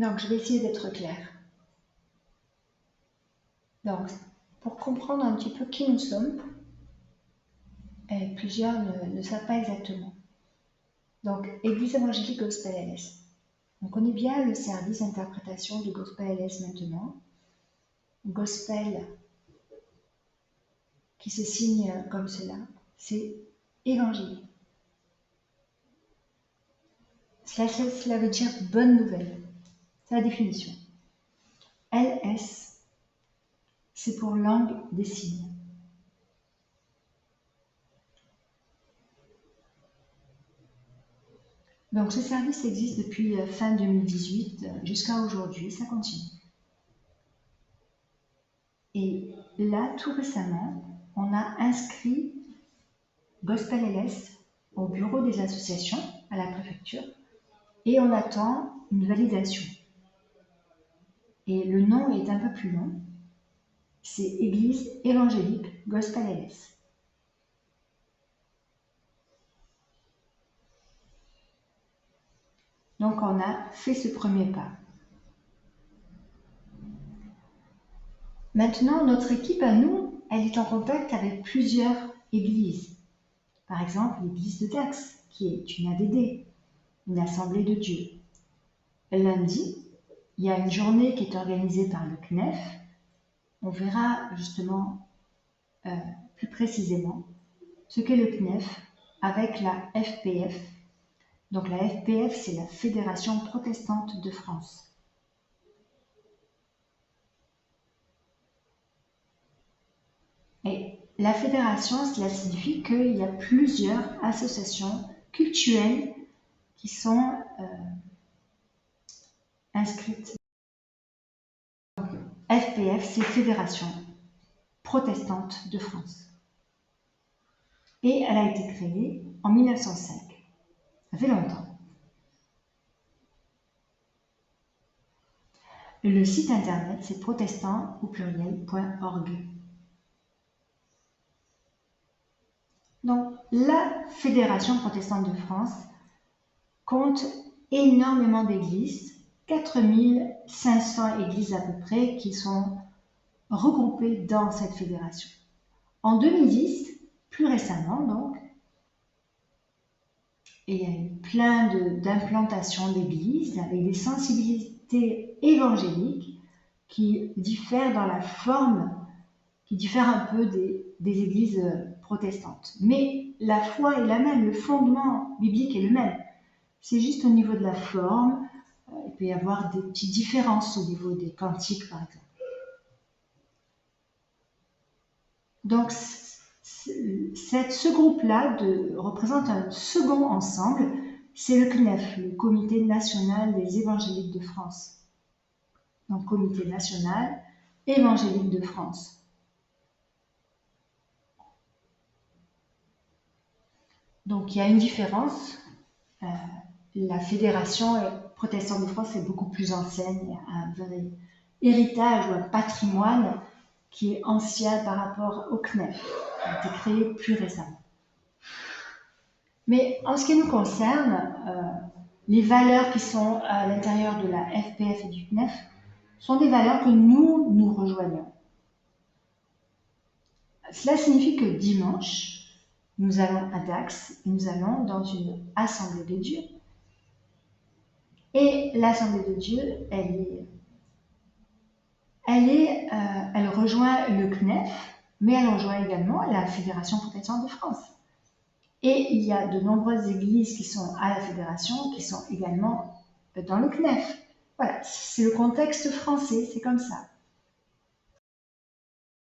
Donc, je vais essayer d'être claire. Donc, pour comprendre un petit peu qui nous sommes, plusieurs ne savent pas exactement. Donc, Église évangélique Gospel LS. On connaît bien le service d'interprétation de Gospel LS maintenant. Gospel, qui se signe comme cela, c'est évangélique. Cela veut dire bonne nouvelle. C'est la définition. LS, c'est pour langue des signes. Donc ce service existe depuis fin 2018 jusqu'à aujourd'hui, ça continue. Et là, tout récemment, on a inscrit Gospel LS au bureau des associations à la préfecture et on attend une validation. Et le nom est un peu plus long, c'est Église évangélique Gospel LS. Donc on a fait ce premier pas. Maintenant, notre équipe à nous, elle est en contact avec plusieurs églises. Par exemple, l'église de Dax, qui est une ADD, une Assemblée de Dieu. Lundi, il y a une journée qui est organisée par le CNEF. On verra justement plus précisément ce qu'est le CNEF avec la FPF. Donc la FPF, c'est la Fédération protestante de France. Et la fédération, cela signifie qu'il y a plusieurs associations cultuelles qui sont inscrites. Donc, FPF, c'est Fédération protestante de France. Et elle a été créée en 1905. Ça fait longtemps. Le site internet, c'est protestant.org. Donc, la Fédération protestante de France compte énormément d'églises, 4500 églises à peu près, qui sont regroupées dans cette fédération. En 2010, plus récemment donc, il y a eu plein d'implantations d'églises avec des sensibilités évangéliques qui diffèrent dans la forme, qui diffèrent un peu des églises protestantes. Mais la foi est la même, le fondement biblique est le même. C'est juste au niveau de la forme, il peut y avoir des petites différences au niveau des cantiques par exemple. Donc ce groupe-là représente un second ensemble, c'est le CNEF, le Comité national des évangéliques de France. Donc Comité national évangélique de France. Donc il y a une différence. La Fédération protestante de France est beaucoup plus ancienne, il y a un vrai héritage ou un patrimoine qui est ancien par rapport au CNEF, qui a été créé plus récemment. Mais en ce qui nous concerne, les valeurs qui sont à l'intérieur de la FPF et du CNEF sont des valeurs que nous rejoignons. Cela signifie que dimanche, nous allons à Dax et nous allons dans une Assemblée de Dieu. Et l'Assemblée de Dieu, elle rejoint le CNEF, mais elle rejoint également la Fédération protestante de France. Et il y a de nombreuses églises qui sont à la Fédération, qui sont également dans le CNEF. Voilà, c'est le contexte français, c'est comme ça.